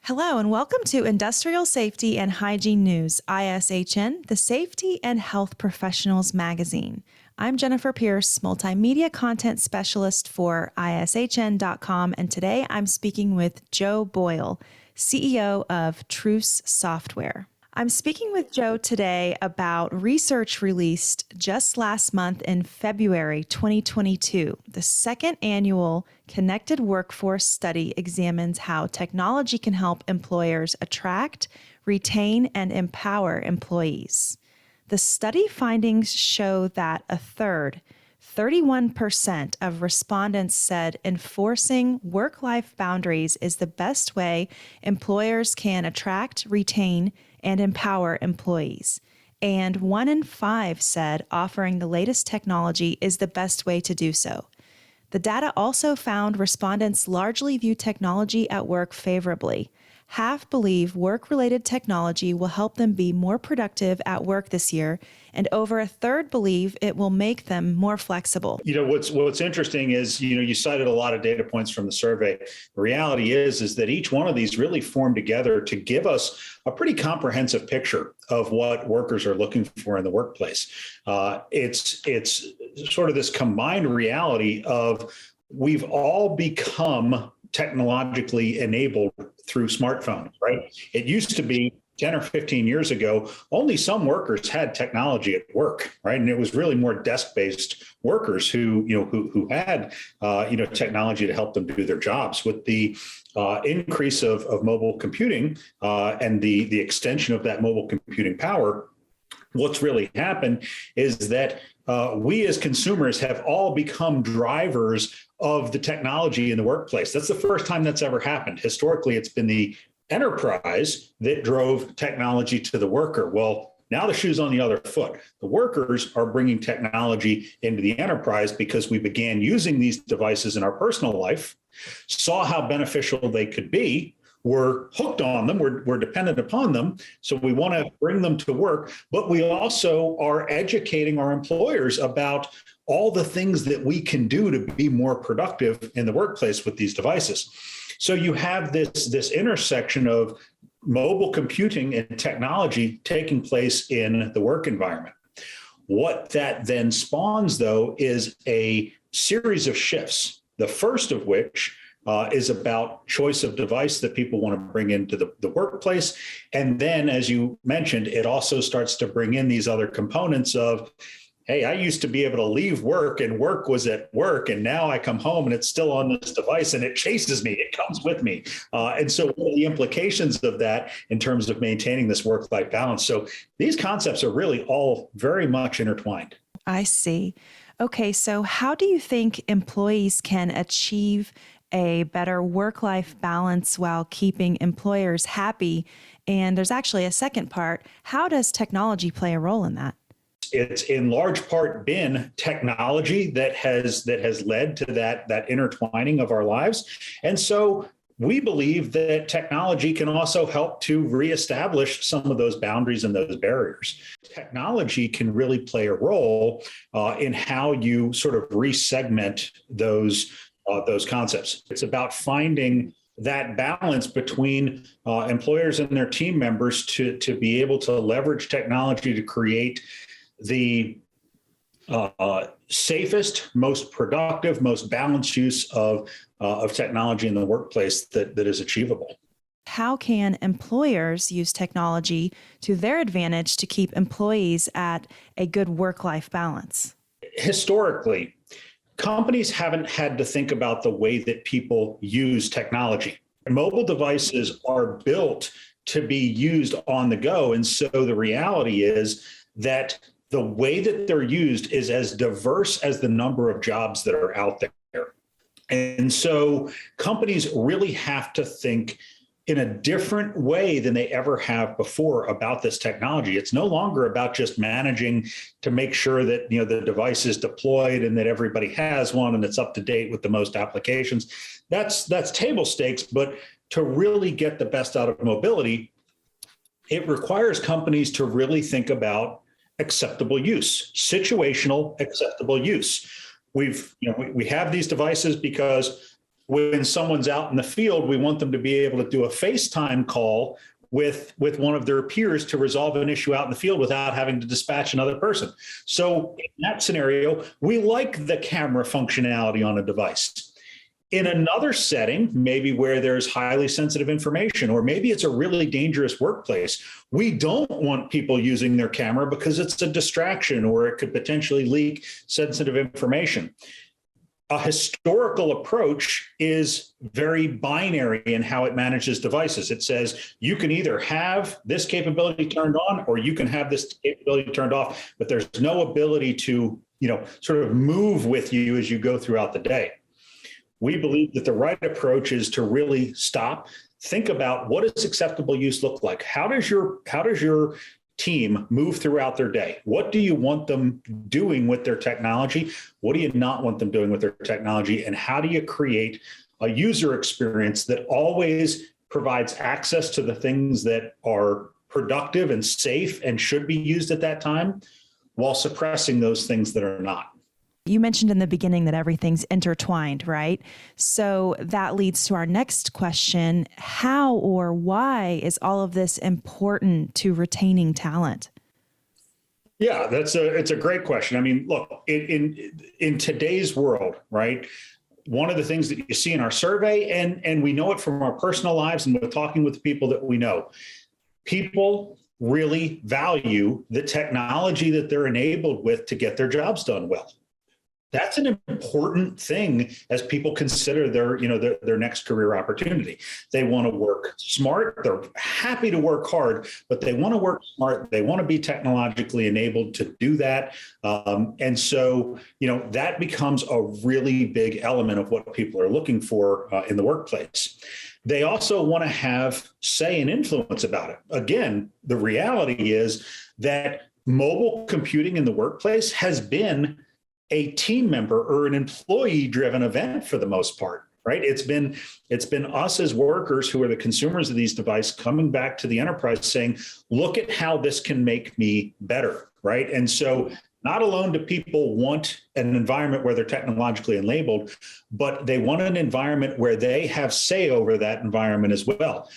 Hello and welcome to Industrial Safety and Hygiene News, ISHN, the Safety and Health Professionals magazine. I'm Jennifer Pierce, Multimedia Content Specialist for ISHN.com, and today I'm speaking with Joe Boyle, CEO of TRUCE Software. I'm speaking with Joe today about research released just last month in February 2022. The second annual Connected Workforce Study examines how technology can help employers attract, retain, and empower employees. The study findings show that a third, 31% of respondents said enforcing work-life boundaries is the best way employers can attract, retain, and empower employees. And 1 in 5 said offering the latest technology is the best way to do so. The data also found respondents largely view technology at work favorably. Half believe work-related technology will help them be more productive at work this year, and over a third believe it will make them more flexible. What's interesting is, you cited a lot of data points from the survey. The reality is that each one of these really formed together to give us a pretty comprehensive picture of what workers are looking for in the workplace. It's sort of this combined reality of we've all become technologically enabled through smartphones, right? It used to be 10 or 15 years ago, only some workers had technology at work, right? And it was really more desk-based workers who had, technology to help them do their jobs. With the increase of mobile computing and the extension of that mobile computing power, what's really happened is that we as consumers have all become drivers of the technology in the workplace. That's the first time that's ever happened. Historically, it's been the enterprise that drove technology to the worker. Well, now the shoe's on the other foot. The workers are bringing technology into the enterprise because we began using these devices in our personal life, saw how beneficial they could be, we're hooked on them, we're dependent upon them, so we want to bring them to work, but we also are educating our employers about all the things that we can do to be more productive in the workplace with these devices. So you have this intersection of mobile computing and technology taking place in the work environment. What that then spawns, though, is a series of shifts, the first of which is about choice of device that people want to bring into the workplace. And then, as you mentioned, it also starts to bring in these other components of, hey, I used to be able to leave work and work was at work, and now I come home and it's still on this device and it chases me, it comes with me. And so what are the implications of that in terms of maintaining this work-life balance? So these concepts are really all very much intertwined. I see. Okay, so how do you think employees can achieve a better work-life balance while keeping employers happy? And there's actually a second part. How does technology play a role in that? It's in large part been technology that has led to that intertwining of our lives. And so we believe that technology can also help to reestablish some of those boundaries and those barriers. Technology can really play a role in how you sort of resegment those concepts. It's about finding that balance between employers and their team members to be able to leverage technology to create the safest, most productive, most balanced use of technology in the workplace that is achievable. How can employers use technology to their advantage to keep employees at a good work-life balance? Historically, companies haven't had to think about the way that people use technology. Mobile devices are built to be used on the go. And so the reality is that the way that they're used is as diverse as the number of jobs that are out there. And so companies really have to think in a different way than they ever have before about this technology. It's no longer about just managing to make sure that the device is deployed and that everybody has one and it's up to date with the most applications. That's table stakes, but to really get the best out of mobility, it requires companies to really think about acceptable use, situational acceptable use. We have these devices because when someone's out in the field, we want them to be able to do a FaceTime call with one of their peers to resolve an issue out in the field without having to dispatch another person. So in that scenario, we like the camera functionality on a device. In another setting, maybe where there's highly sensitive information, or maybe it's a really dangerous workplace, we don't want people using their camera because it's a distraction or it could potentially leak sensitive information. A historical approach is very binary in how it manages devices. It says you can either have this capability turned on or you can have this capability turned off, but there's no ability to, sort of move with you as you go throughout the day. We believe that the right approach is to really stop, think about what does acceptable use look like? How does your team move throughout their day? What do you want them doing with their technology? What do you not want them doing with their technology? And how do you create a user experience that always provides access to the things that are productive and safe and should be used at that time, while suppressing those things that are not? You mentioned in the beginning that everything's intertwined, right? So that leads to our next question. How or why is all of this important to retaining talent? Yeah, it's a great question. I mean, look, in today's world, right? One of the things that you see in our survey, and we know it from our personal lives and we're talking with the people that we know, people really value the technology that they're enabled with to get their jobs done well. That's an important thing as people consider their next career opportunity. They want to work smart. They're happy to work hard, but they want to work smart. They want to be technologically enabled to do that. And so, that becomes a really big element of what people are looking for in the workplace. They also want to have say and influence about it. Again, the reality is that mobile computing in the workplace has been a team member or an employee driven event for the most part, right? It's been us as workers who are the consumers of these devices coming back to the enterprise saying, look at how this can make me better, right? And so not alone do people want an environment where they're technologically enabled, but they want an environment where they have say over that environment as well.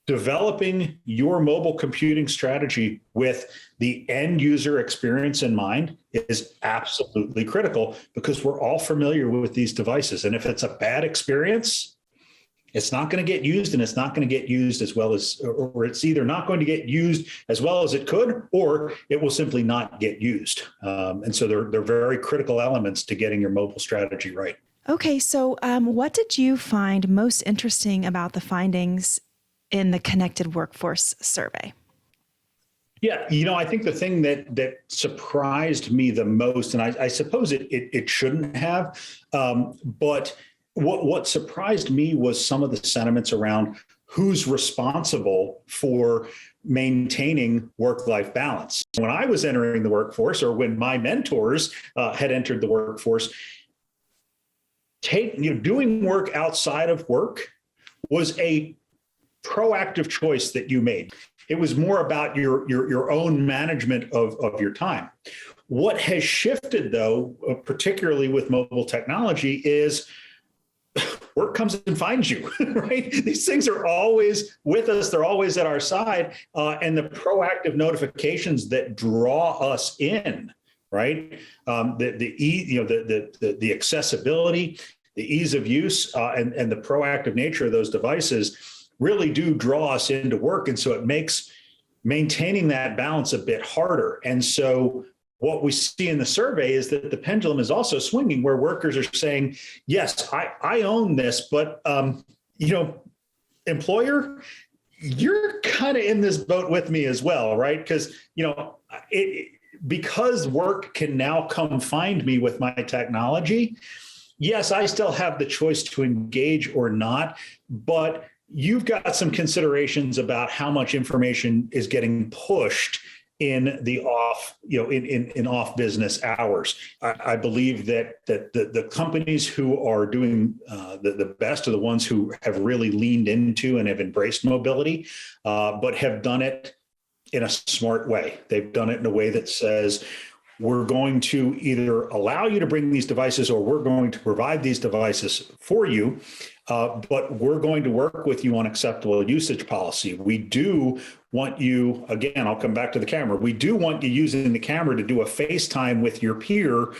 Developing your mobile computing strategy with the end user experience in mind is absolutely critical, because we're all familiar with these devices. And if it's a bad experience, it's not going to get used, and it's not going to get used as well as, or it's either not going to get used as well as it could, or it will simply not get used. And so they're very critical elements to getting your mobile strategy right. Okay, so what did you find most interesting about the findings in the Connected Workforce Survey? Yeah, I think the thing that surprised me the most, and I suppose it shouldn't have, but what surprised me was some of the sentiments around who's responsible for maintaining work-life balance. When I was entering the workforce, or when my mentors had entered the workforce, doing work outside of work was a proactive choice that you made. It was more about your own management of your time. What has shifted, though, particularly with mobile technology, is work comes and finds you, right? These things are always with us. They're always at our side. And the proactive notifications that draw us in, right? The accessibility, the ease of use, and the proactive nature of those devices really do draw us into work. And so it makes maintaining that balance a bit harder. And so what we see in the survey is that the pendulum is also swinging, where workers are saying, yes, I own this, but, employer, you're kind of in this boat with me as well, right? Because, because work can now come find me with my technology. Yes, I still have the choice to engage or not, but you've got some considerations about how much information is getting pushed in the off, in off business hours. I believe that the companies who are doing the best are the ones who have really leaned into and have embraced mobility, but have done it in a smart way. They've done it in a way that says, we're going to either allow you to bring these devices or we're going to provide these devices for you. But we're going to work with you on acceptable usage policy. We do want you, again, I'll come back to the camera. We do want you using the camera to do a FaceTime with your peer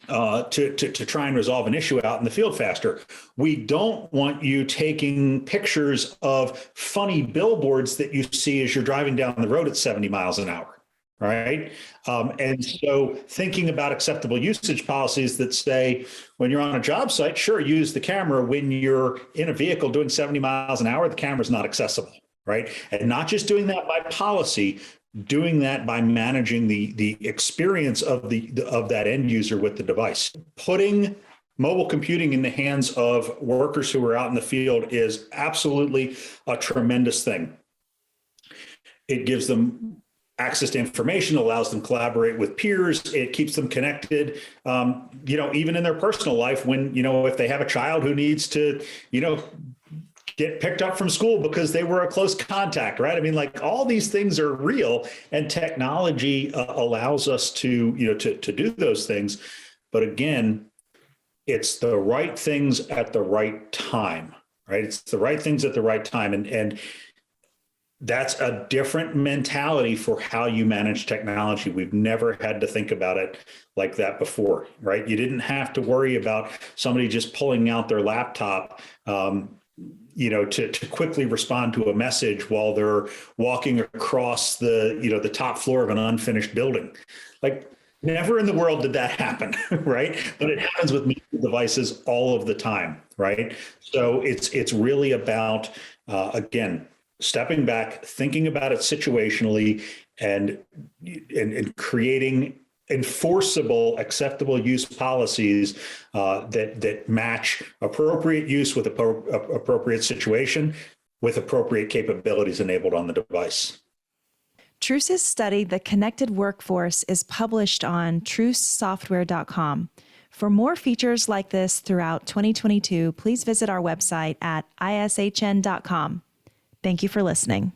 to try and resolve an issue out in the field faster. We don't want you taking pictures of funny billboards that you see as you're driving down the road at 70 miles an hour. Right. And so thinking about acceptable usage policies that say when you're on a job site, sure, use the camera. When you're in a vehicle doing 70 miles an hour, the camera is not accessible. Right. And not just doing that by policy, doing that by managing the experience of that end user with the device. Putting mobile computing in the hands of workers who are out in the field is absolutely a tremendous thing. It gives them access to information, allows them to collaborate with peers. It keeps them connected, even in their personal life when, if they have a child who needs to, get picked up from school because they were a close contact, right? I mean, like all these things are real, and technology allows us to do those things. But again, it's the right things at the right time, right? It's the right things at the right time. And that's a different mentality for how you manage technology. We've never had to think about it like that before, right? You didn't have to worry about somebody just pulling out their laptop, to quickly respond to a message while they're walking across the top floor of an unfinished building. Like never in the world did that happen, right? But it happens with medical devices all of the time, right? So it's really about, again, stepping back, thinking about it situationally, and creating enforceable, acceptable use policies that match appropriate use with appropriate situation, with appropriate capabilities enabled on the device. TRUCE's study, The Connected Workforce, is published on trucesoftware.com. For more features like this throughout 2022, please visit our website at ishn.com. Thank you for listening.